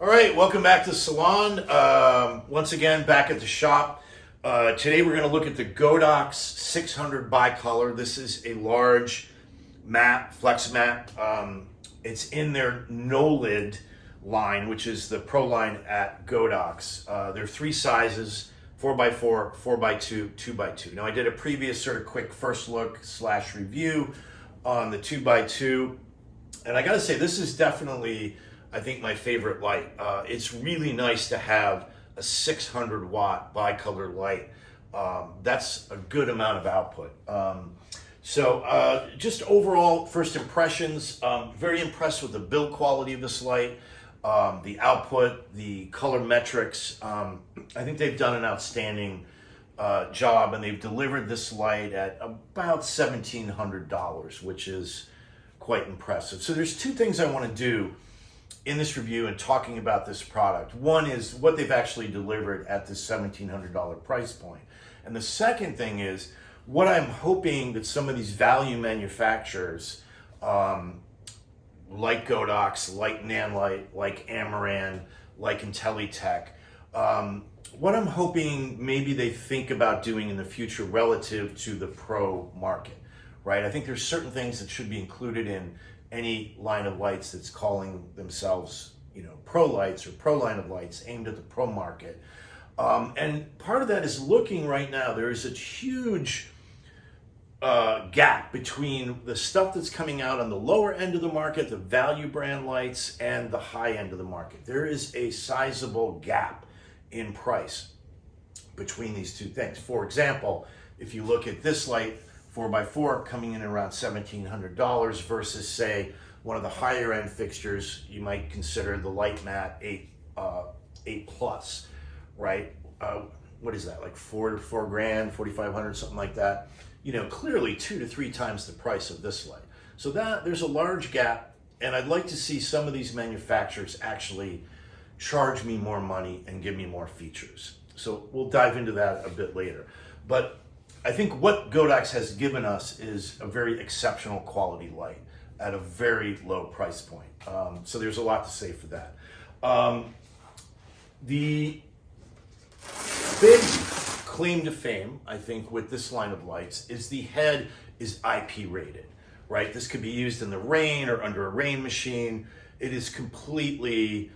All right, welcome back to the salon. Once again, back at the shop. Today we're going to look at the Godox 600 bicolor. This is a large mat, flex mat. It's in their Knowled line, which is the pro line at Godox. There are three sizes: 4x4, 4x2, 2x2. Now I did a previous sort of quick first look / review on the 2x2, and I got to say this is definitely, I think, my favorite light. It's really nice to have a 600 watt bicolor light. That's a good amount of output. Just overall first impressions, very impressed with the build quality of this light, the output, the color metrics. I think they've done an outstanding job, and they've delivered this light at about $1,700, which is quite impressive. So there's two things I want to do in this review and talking about this product. One is what they've actually delivered at this $1,700 price point. And the second thing is what I'm hoping that some of these value manufacturers, like Godox, like Nanlite, like Amaran, like Intelitech, what I'm hoping maybe they think about doing in the future relative to the pro market, right? I think there's certain things that should be included in any line of lights that's calling themselves, pro lights or pro line of lights aimed at the pro market. And part of that is looking right now, there is a huge gap between the stuff that's coming out on the lower end of the market, the value brand lights, and the high end of the market. There is a sizable gap in price between these two things. For example, if you look at this light, 4x4 coming in around $1,700 versus, say, one of the higher end fixtures you might consider the light mat 8 plus, right? What is that, like $4 grand, $4,500, something like that? Clearly 2 to 3 times the price of this light. So there's a large gap, and I'd like to see some of these manufacturers actually charge me more money and give me more features. So we'll dive into that a bit later. But I think what Godox has given us is a very exceptional quality light at a very low price point. So there's a lot to say for that. The big claim to fame, I think, with this line of lights is the head is IP rated, right? This could be used in the rain or under a rain machine. It is completely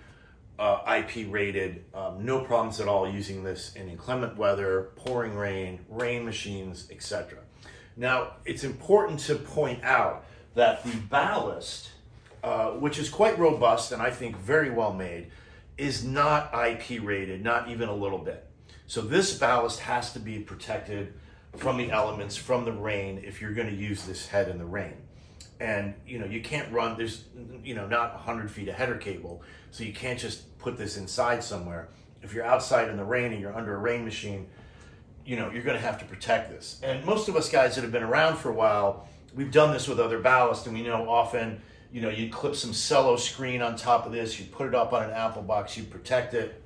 IP rated, no problems at all using this in inclement weather, pouring rain, rain machines, etc. Now, it's important to point out that the ballast, which is quite robust and I think very well made, is not IP rated, not even a little bit. So this ballast has to be protected from the elements, from the rain, if you're going to use this head in the rain. And you can't run, there's not 100 feet of header cable, so you can't just put this inside somewhere. If you're outside in the rain and you're under a rain machine, you're going to have to protect this. And most of us guys that have been around for a while, we've done this with other ballast, and we know often, you clip some cello screen on top of this, you put it up on an apple box, you protect it.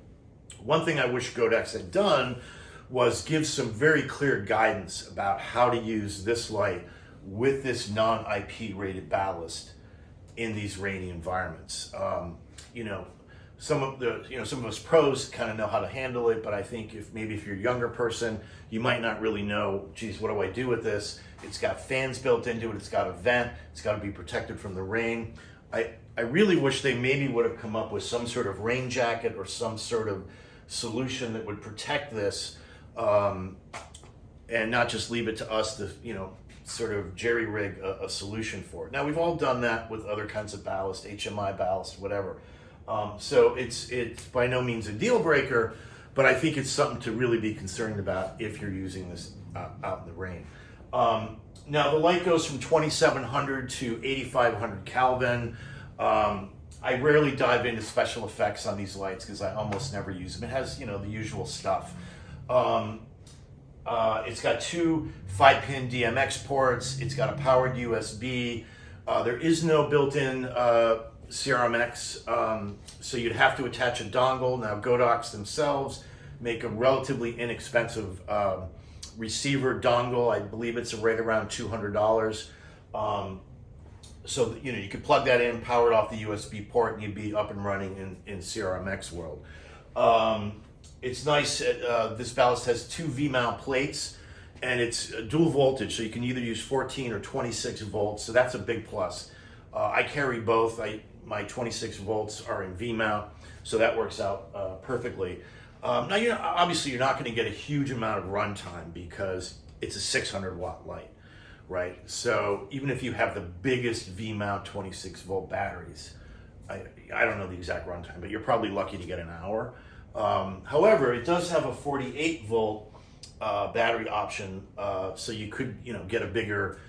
One thing I wish Godox had done was give some very clear guidance about how to use this light with this non-IP rated ballast in these rainy environments. Some of us pros kind of know how to handle it, but I think if you're a younger person, you might not really know, geez, what do I do with this? It's got fans built into it, it's got a vent, it's got to be protected from the rain. I really wish they maybe would have come up with some sort of rain jacket or some sort of solution that would protect this, and not just leave it to us to, sort of jerry-rig a solution for it. Now, we've all done that with other kinds of ballast, HMI ballast, whatever. So it's by no means a deal breaker, but I think it's something to really be concerned about if you're using this out in the rain. Now, the light goes from 2700 to 8500 Kelvin. I rarely dive into special effects on these lights because I almost never use them. It has, the usual stuff. It's got 2 5-pin DMX ports. It's got a powered USB. There is no built-in CRMX, so you'd have to attach a dongle. Now, Godox themselves make a relatively inexpensive receiver dongle. I believe it's right around $200. So, you know, you could plug that in, power it off the USB port, and you'd be up and running in CRMX world. It's nice, this ballast has 2 V-mount plates, and it's dual voltage, so you can either use 14 or 26 volts, so that's a big plus. I carry both. My 26 volts are in V-mount, so that works out perfectly. Now, you know, obviously you're not going to get a huge amount of runtime because it's a 600 watt light, right? So even if you have the biggest V-mount 26 volt batteries, I don't know the exact runtime, but you're probably lucky to get an hour. However, it does have a 48 volt battery option, so you could, you know, get a bigger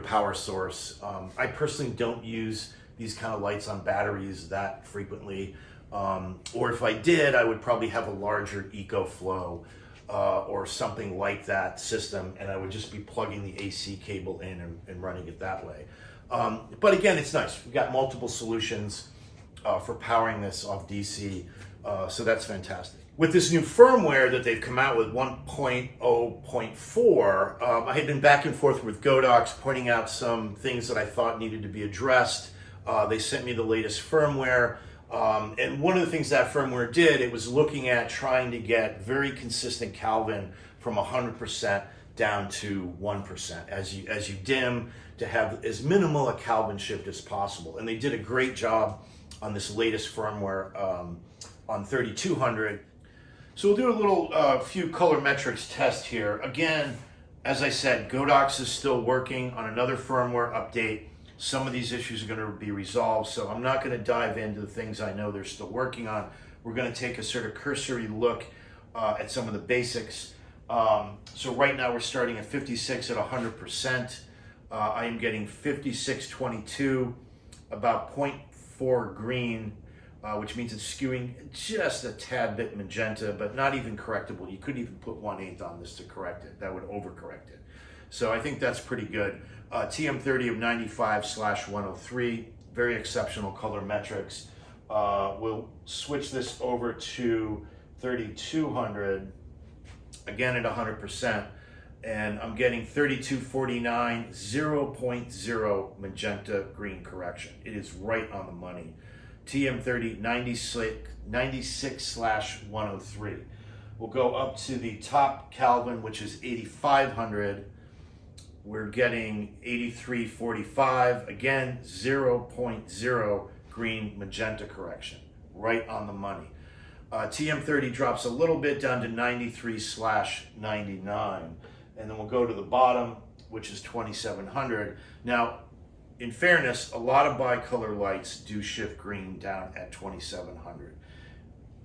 power source. I personally don't use these kind of lights on batteries that frequently, or if I did, I would probably have a larger EcoFlow or something like that system, and I would just be plugging the AC cable in and running it that way. But again, it's nice. We've got multiple solutions for powering this off DC, so that's fantastic. With this new firmware that they've come out with 1.0.4, I had been back and forth with Godox pointing out some things that I thought needed to be addressed. They sent me the latest firmware, and one of the things that firmware did, it was looking at trying to get very consistent Kelvin from 100% down to 1% as you dim, to have as minimal a Kelvin shift as possible. And they did a great job on this latest firmware on 3200. So we'll do a little few color metrics test here. Again, as I said, Godox is still working on another firmware update. Some of these issues are going to be resolved, so I'm not going to dive into the things I know they're still working on. We're going to take a sort of cursory look at some of the basics. So right now we're starting at 56 at 100%. I am getting 5622, about 0.4 green, which means it's skewing just a tad bit magenta, but not even correctable. You couldn't even put 1/8 on this to correct it. That would overcorrect it. So I think that's pretty good. TM30 of 95/103, very exceptional color metrics. We'll switch this over to 3200, again at 100%, and I'm getting 3249, 0.0 magenta green correction. It is right on the money. TM30 96/103. We'll go up to the top Kelvin, which is 8500. We're getting 8345, again 0.0 green magenta correction, right on the money. TM30 drops a little bit down to 93/99, and then we'll go to the bottom, which is 2700. Now, in fairness, a lot of bicolor lights do shift green down at 2700.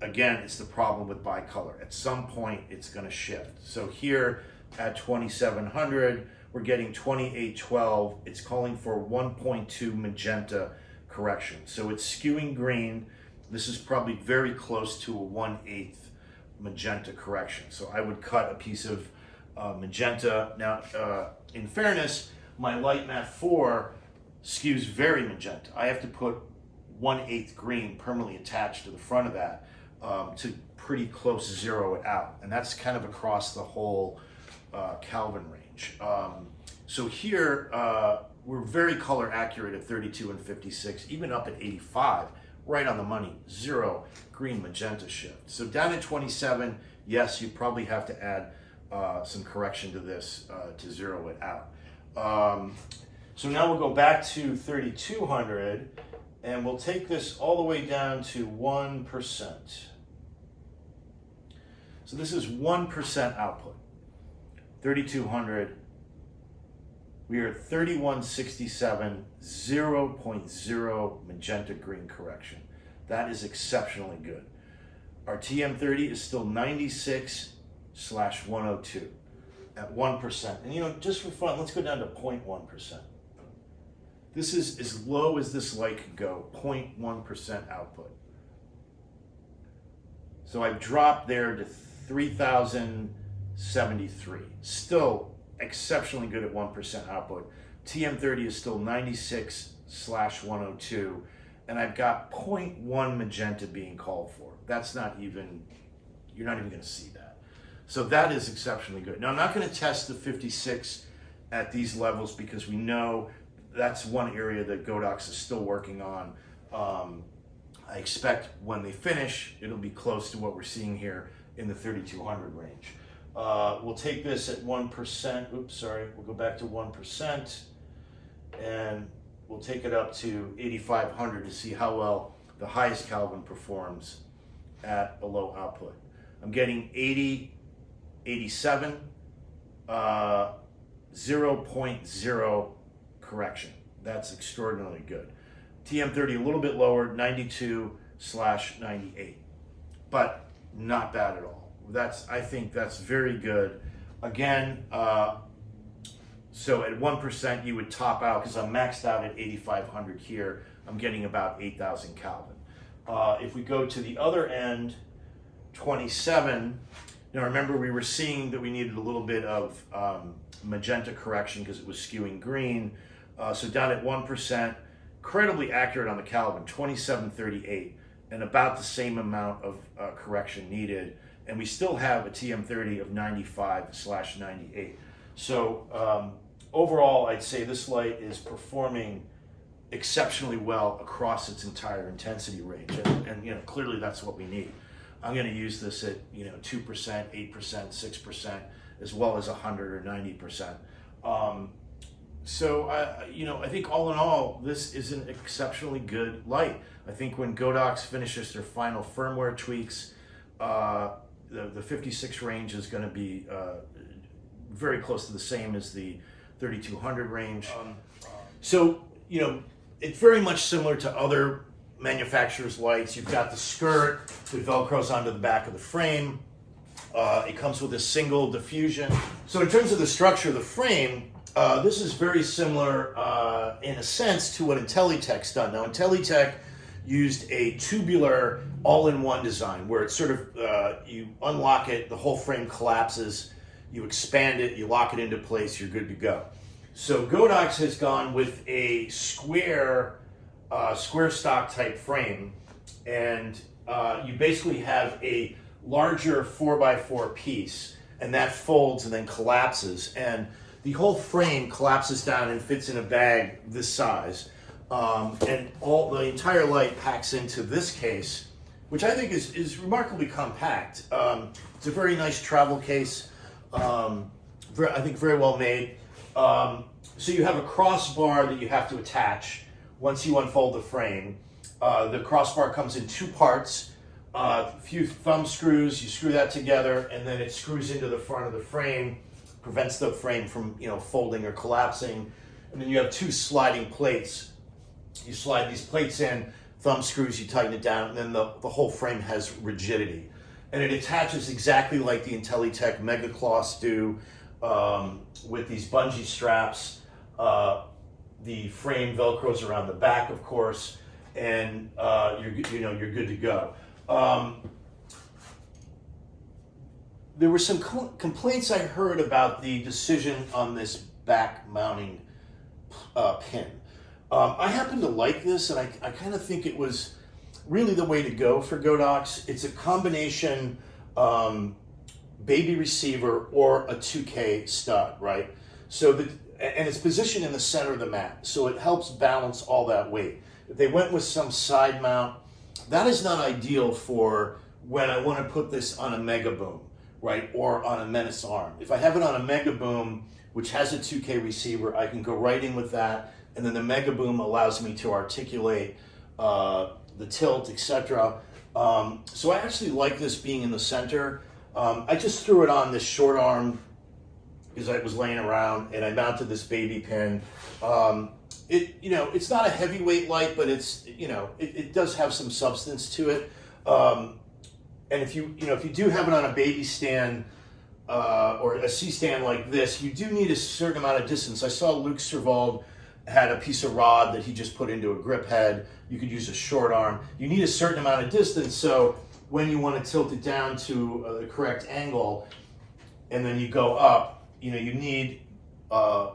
Again, it's the problem with bicolor. At some point, it's going to shift. So here at 2700, we're getting 2812. It's calling for 1.2 magenta correction. So it's skewing green. This is probably very close to a 1/8 magenta correction. So I would cut a piece of magenta. Now, in fairness, my Light Matte 4 skews very magenta. I have to put 1/8 green permanently attached to the front of that to pretty close zero it out. And that's kind of across the whole Kelvin range. So here, we're very color accurate at 32 and 56, even up at 85, right on the money, 0 green magenta shift. So down at 27, yes, you probably have to add some correction to this to zero it out. So now we'll go back to 3200, and we'll take this all the way down to 1%. So this is 1% output. 3200, we are at 3167, 0.0 magenta green correction. That is exceptionally good. Our TM30 is still 96/102 at 1%. And you know, just for fun, let's go down to 0.1%. This is as low as this light could go, 0.1% output. So I've dropped there to 3073. Still exceptionally good at 1% output. TM30 is still 96/102, and I've got 0.1 magenta being called for. That's not even, you're not even going to see that. So that is exceptionally good. Now I'm not going to test the 56 at these levels because we know that's one area that Godox is still working on. I expect when they finish, it'll be close to what we're seeing here in the 3200 range. We'll take this at 1%. Oops, sorry. We'll go back to 1%, and we'll take it up to 8500 to see how well the highest Kelvin performs at a low output. I'm getting 80, 87, 0.0 correction. That's extraordinarily good. TM30 a little bit lower, 92/98, but not bad at all. I think that's very good. Again, so at 1% you would top out, because I'm maxed out at 8500 here. I'm getting about 8000 Kelvin. If we go to the other end, 27, now remember we were seeing that we needed a little bit of magenta correction because it was skewing green. So down at 1%, incredibly accurate on the Kelvin, 2738, and about the same amount of correction needed. And we still have a TM30 of 95/98. So overall, I'd say this light is performing exceptionally well across its entire intensity range. And you know, clearly that's what we need. I'm going to use this at 2%, 8%, 6%, as well as 100 or 90%. So I think all in all, this is an exceptionally good light. I think when Godox finishes their final firmware tweaks, the 56 range is going to be very close to the same as the 3200 range. So it's very much similar to other manufacturers' lights. You've got the skirt that velcros onto the back of the frame. It comes with a single diffusion. So in terms of the structure of the frame, this is very similar in a sense to what Intelitech's done. Now Intelitech used a tubular all-in-one design where it's sort of, you unlock it, the whole frame collapses, you expand it, you lock it into place, you're good to go. So Godox has gone with a square stock type frame, and you basically have a larger 4x4 piece, and that folds and then collapses, and the whole frame collapses down and fits in a bag this size, and the entire light packs into this case, which I think is remarkably compact. It's a very nice travel case, I think very well made. So you have a crossbar that you have to attach once you unfold the frame. The crossbar comes in two parts, a few thumb screws, you screw that together, and then it screws into the front of the frame, prevents the frame from folding or collapsing. And then you have two sliding plates. You slide these plates in, thumb screws, you tighten it down, and then the whole frame has rigidity. And it attaches exactly like the Intelitech Mega Cloths do, with these bungee straps. The frame velcros around the back, of course, and you're good to go. There were some complaints I heard about the decision on this back mounting pin. I happen to like this, and I kind of think it was really the way to go for Godox. It's a combination baby receiver or a 2K stud, right? And it's positioned in the center of the mat, so it helps balance all that weight. If they went with some side mount, that is not ideal for when I want to put this on a Mega Boom, right, or on a Menace arm. If I have it on a Mega Boom, which has a 2K receiver, I can go right in with that, and then the Mega Boom allows me to articulate the tilt, etc. So I actually like this being in the center. I just threw it on this short arm because I was laying around, and I mounted this baby pin. It's not a heavyweight light, but it does have some substance to it. And if you do have it on a baby stand or a C stand like this, you do need a certain amount of distance. I saw Luke Servald had a piece of rod that he just put into a grip head. You could use a short arm. You need a certain amount of distance, so when you want to tilt it down to the correct angle, and then you go up, you need a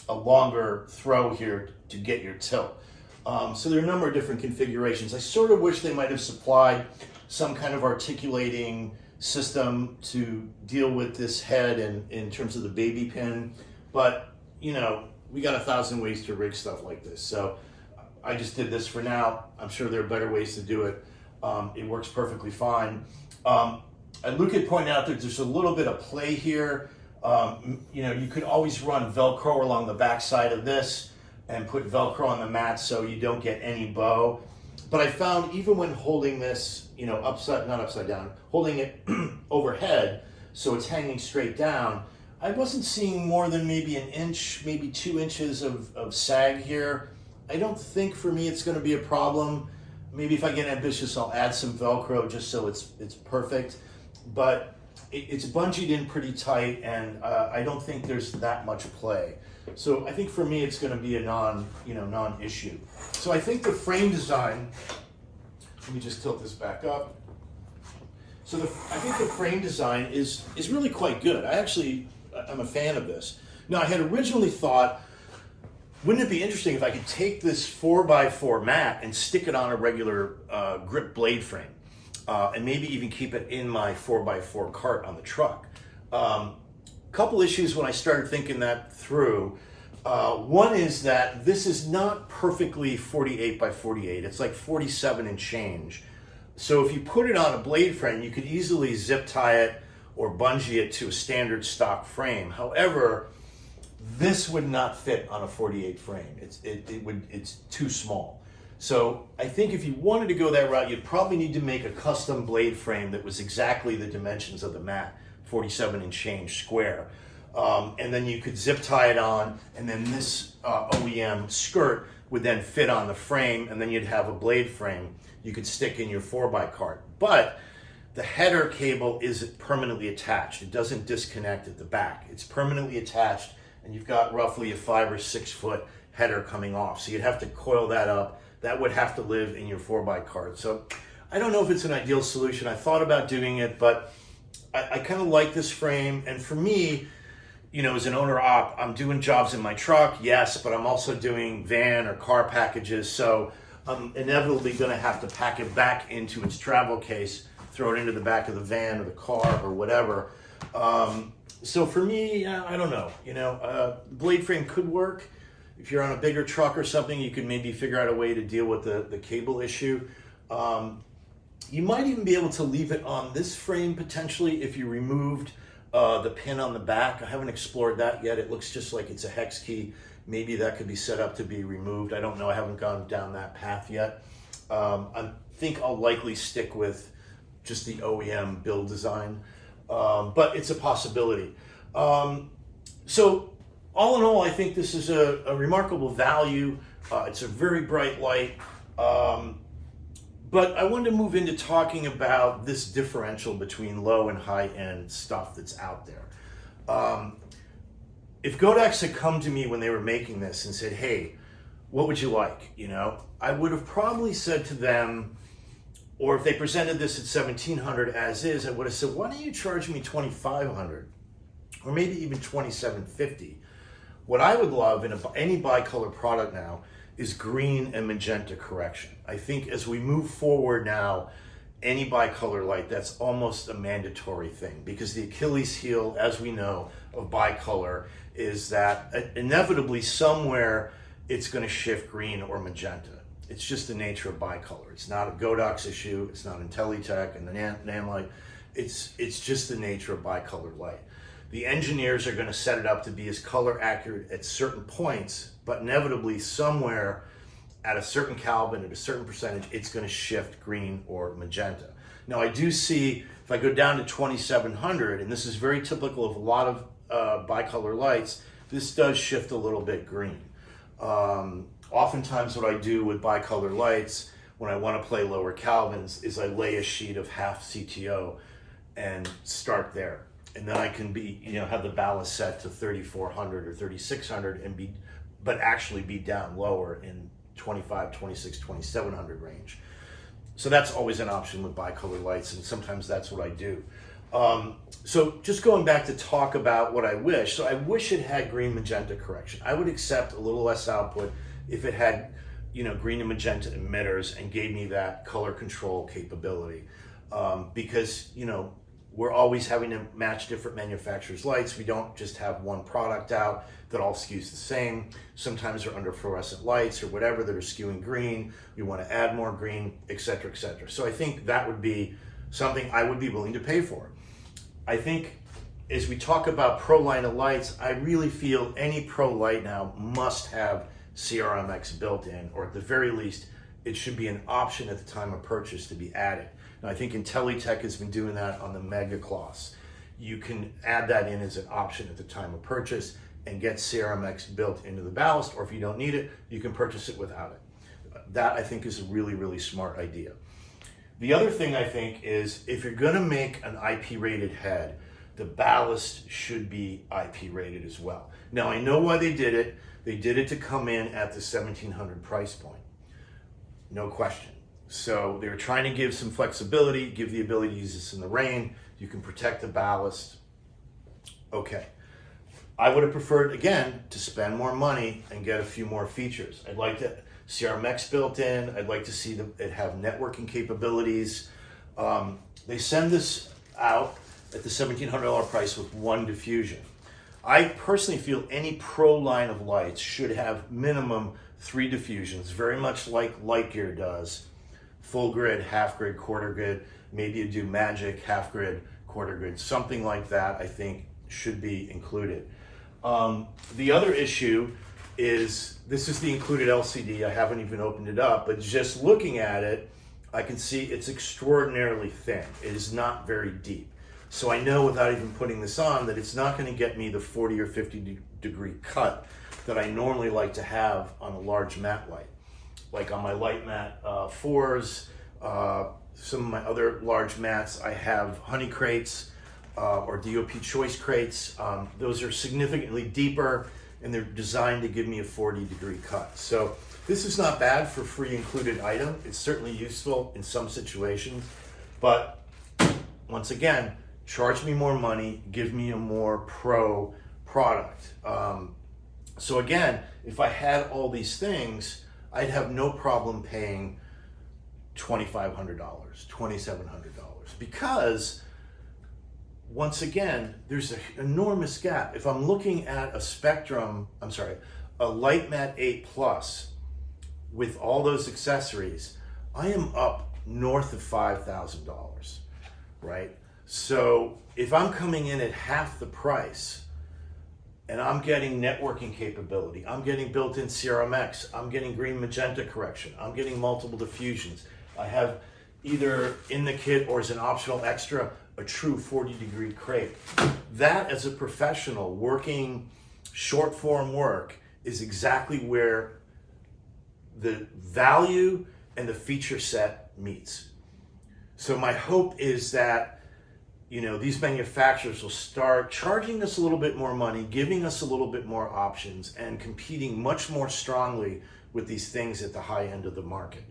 longer throw here to get your tilt. So there are a number of different configurations. I sort of wish they might have supplied some kind of articulating system to deal with this head in terms of the baby pin, but we got 1,000 ways to rig stuff like this. So I just did this for now. I'm sure there are better ways to do it. It works perfectly fine. And Luke had pointed out that there's a little bit of play here. You know, you could always run Velcro along the back side of this and put Velcro on the mat so you don't get any bow. But I found even when holding this, you know, not upside down, holding it overhead so it's hanging straight down, I wasn't seeing more than maybe an inch, maybe 2 inches of sag here. I don't think for me it's going to be a problem. Maybe if I get ambitious, I'll add some Velcro just so it's perfect. But it's bungeed in pretty tight, and I don't think there's that much play. So I think for me it's going to be a non-issue. So I think the frame design. Let me just tilt this back up. So I think the frame design is really quite good. I'm a fan of this. Now I had originally thought, wouldn't it be interesting if I could take this 4x4 mat and stick it on a regular grip blade frame, and maybe even keep it in my 4x4 cart on the truck. Couple issues when I started thinking that through. One is that this is not perfectly 48 by 48. It's like 47 and change. So if you put it on a blade frame, you could easily zip tie it or bungee it to a standard stock frame. However, this would not fit on a 48 frame. It's too small. So I think if you wanted to go that route, you'd probably need to make a custom blade frame that was exactly the dimensions of the mat, 47 and change square. And then you could zip tie it on, and then this OEM skirt would then fit on the frame, and then you'd have a blade frame you could stick in your 4x cart. But the header cable is permanently attached. It doesn't disconnect at the back. It's permanently attached, and you've got roughly a 5 or 6 foot header coming off. So you'd have to coil that up. That would have to live in your 4x cart. So I don't know if it's an ideal solution. I thought about doing it, but I kind of like this frame. And for me, you know, as an owner op, I'm doing jobs in my truck, yes, but I'm also doing van or car packages. So I'm inevitably going to have to pack it back into its travel case, throw it into the back of the van or the car or whatever. So for me, I don't know. You know, blade frame could work. If you're on a bigger truck or something, you could maybe figure out a way to deal with the cable issue. You might even be able to leave it on this frame potentially if you removed the pin on the back. I haven't explored that yet. It looks just like it's a hex key. Maybe that could be set up to be removed. I don't know. I haven't gone down that path yet. I think I'll likely stick with just the OEM build design, but it's a possibility. So all in all, I think this is a remarkable value. It's a very bright light. But I wanted to move into talking about this differential between low and high end stuff that's out there. If Godox had come to me when they were making this and said, hey, what would you like? You know, I would have probably said to them, or if they presented this at $1,700 as is, I would have said, why don't you charge me $2,500 or maybe even $2,750? What I would love in any bicolor product now is green and magenta correction. I think as we move forward now, any bicolor light, that's almost a mandatory thing, because the Achilles heel, as we know, of bicolor is that inevitably somewhere it's going to shift green or magenta. It's just the nature of bicolor. It's not a Godox issue. It's not IntelliTech and the Namlight. It's just the nature of bicolor light. The engineers are going to set it up to be as color accurate at certain points, but inevitably somewhere at a certain Kelvin, at a certain percentage, it's going to shift green or magenta. Now I do see, if I go down to 2700, and this is very typical of a lot of bicolor lights, this does shift a little bit green. Oftentimes what I do with bicolor lights when I want to play lower Kelvins is I lay a sheet of half CTO and start there. And then I can have the ballast set to 3400 or 3600 but actually be down lower in 25, 26, 2700 range. So that's always an option with bicolor lights, and sometimes that's what I do. So just going back to talk about what I wish. So I wish it had green magenta correction. I would accept a little less output if it had, green and magenta emitters and gave me that color control capability. Because, We're always having to match different manufacturers' lights. We don't just have one product out that all skews the same. Sometimes they're under fluorescent lights or whatever that are skewing green. We want to add more green, et cetera, et cetera. So I think that would be something I would be willing to pay for. I think as we talk about pro line of lights, I really feel any pro light now must have CRMX built in, or at the very least, it should be an option at the time of purchase to be added. Now, I think IntelliTech has been doing that on the Mega Cloths. You can add that in as an option at the time of purchase and get CRMX built into the ballast, or if you don't need it, you can purchase it without it. That, I think, is a really, really smart idea. The other thing I think is if you're gonna make an IP rated head, the ballast should be IP rated as well. Now, I know why they did it. They did it to come in at the $1,700 price point. No question. So they were trying to give some flexibility, give the ability to use this in the rain. You can protect the ballast. Okay. I would have preferred, again, to spend more money and get a few more features. I'd like to CRMX built in. I'd like to see it have networking capabilities. They send this out at the $1,700 price with one diffusion. I personally feel any pro line of lights should have minimum 3 diffusions, very much like Light Gear does. Full grid, half grid, quarter grid, maybe you do magic, half grid, quarter grid, something like that I think should be included. The other issue is, this is the included LCD, I haven't even opened it up, but just looking at it, I can see it's extraordinarily thin. It is not very deep. So I know without even putting this on that it's not going to get me the 40 or 50 degree cut that I normally like to have on a large matte light. Like on my light matte 4s, some of my other large mattes, I have honey crates or DOP choice crates. Those are significantly deeper and they're designed to give me a 40 degree cut. So this is not bad for free included item. It's certainly useful in some situations, but once again, charge me more money, give me a more pro product. So again, if I had all these things, I'd have no problem paying $2,500, $2,700, because once again, there's an enormous gap. If I'm looking at a Light Matte 8 Plus with all those accessories, I am up north of $5,000, right? So if I'm coming in at half the price and I'm getting networking capability, I'm getting built-in CRMX, I'm getting green magenta correction, I'm getting multiple diffusions, I have either in the kit or as an optional extra, a true 40 degree crate. That, as a professional working short form work, is exactly where the value and the feature set meets. So my hope is that, you know, these manufacturers will start charging us a little bit more money, giving us a little bit more options, and competing much more strongly with these things at the high end of the market.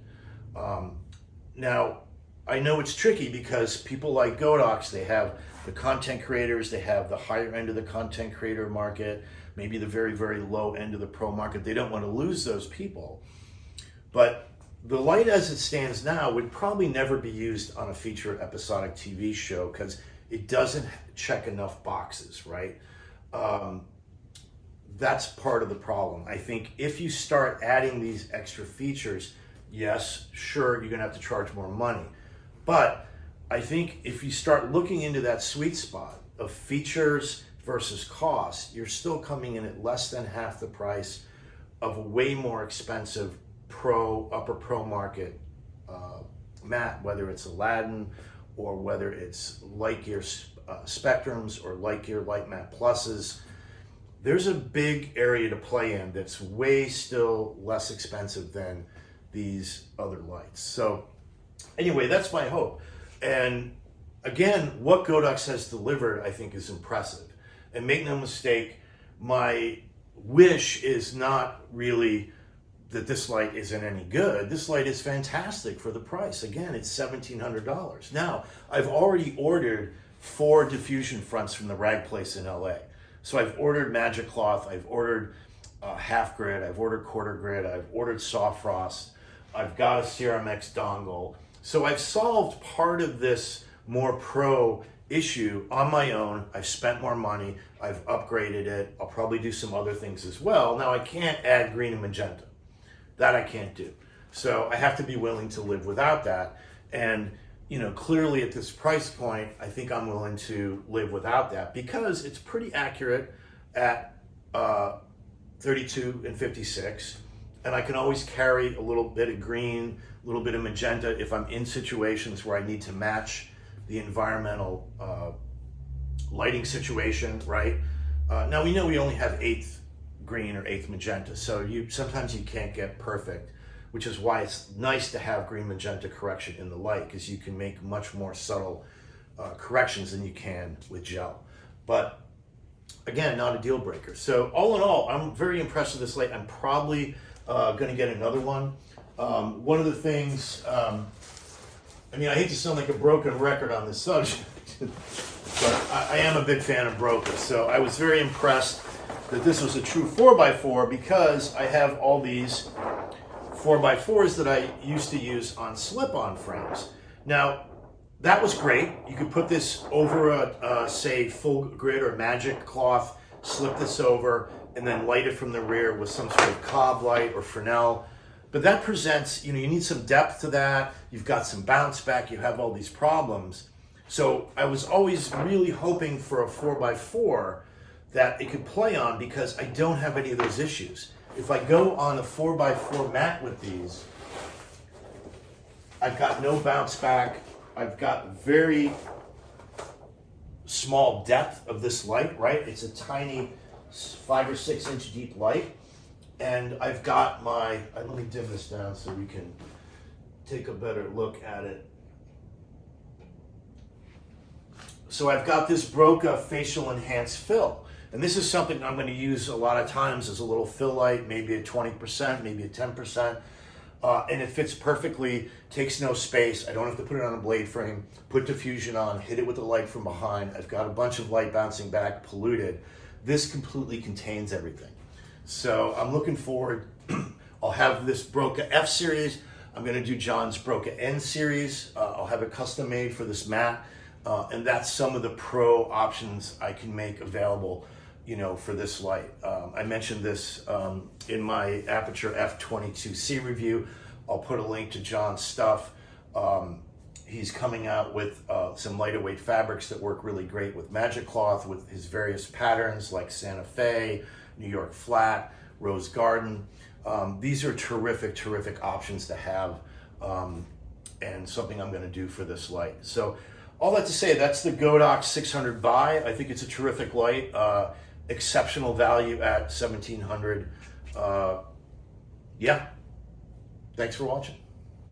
Now, I know it's tricky because people like Godox, they have the content creators, they have the higher end of the content creator market, maybe the very, very low end of the pro market. They don't want to lose those people. But the light as it stands now would probably never be used on a feature episodic TV show because it doesn't check enough boxes, right? That's part of the problem. I think if you start adding these extra features, yes, sure, you're gonna have to charge more money. But I think if you start looking into that sweet spot of features versus cost, you're still coming in at less than half the price of a way more expensive upper pro market matte, whether it's Aladdin or whether it's Light Gear Spectrums or Light Gear Light Matte Pluses. There's a big area to play in that's way still less expensive than these other lights. So anyway, that's my hope. And again, what Godox has delivered, I think, is impressive. And make no mistake, my wish is not really that this light isn't any good. This light is fantastic for the price. Again, it's $1,700. Now, I've already ordered 4 diffusion fronts from the rag place in LA. So I've ordered Magic Cloth, I've ordered half grid, I've ordered quarter grid, I've ordered soft frost, I've got a CRMX dongle. So I've solved part of this more pro issue on my own. I've spent more money. I've upgraded it. I'll probably do some other things as well. Now I can't add green and magenta. That I can't do. So I have to be willing to live without that. And you know, clearly at this price point, I think I'm willing to live without that because it's pretty accurate at 32 and 56. And I can always carry a little bit of green, a little bit of magenta if I'm in situations where I need to match the environmental lighting situation, right? Now we know we only have 8th green or 8th magenta, so sometimes you can't get perfect, which is why it's nice to have green magenta correction in the light, because you can make much more subtle corrections than you can with gel. But again, not a deal breaker. So all in all, I'm very impressed with this light. I'm probably going to get another one. One of the things, I mean, I hate to sound like a broken record on this subject, but I am a big fan of Broca. So I was very impressed that this was a true 4x4 because I have all these 4x4s that I used to use on slip-on frames. Now, that was great. You could put this over a, say, full grid or magic cloth, slip this over, and then light it from the rear with some sort of cob light or Fresnel. But that presents, you know, you need some depth to that. You've got some bounce back. You have all these problems. So I was always really hoping for a 4x4 that it could play on because I don't have any of those issues. If I go on a 4x4 mat with these, I've got no bounce back. I've got very small depth of this light, right? It's a tiny 5 or 6 inch deep light. And I've got my, let me dim this down so we can take a better look at it. So I've got this Broca facial enhanced fill. And this is something I'm going to use a lot of times as a little fill light, maybe at 20%, maybe at 10%. And it fits perfectly, takes no space. I don't have to put it on a blade frame, put diffusion on, hit it with the light from behind. I've got a bunch of light bouncing back, polluted. This completely contains everything. So I'm looking forward. I'll have this Broca F series. I'm going to do John's Broca N series. I'll have it custom made for this mat. And that's some of the pro options I can make available, you know, for this light. I mentioned this in my Aperture F22C review. I'll put a link to John's stuff. He's coming out with some lighter weight fabrics that work really great with magic cloth, with his various patterns like Santa Fe, New York Flat, Rose Garden. These are terrific, terrific options to have, and something I'm going to do for this light. So all that to say, that's the Godox 600 Bi. I think it's a terrific light. Exceptional value at $1,700. Yeah. Thanks for watching.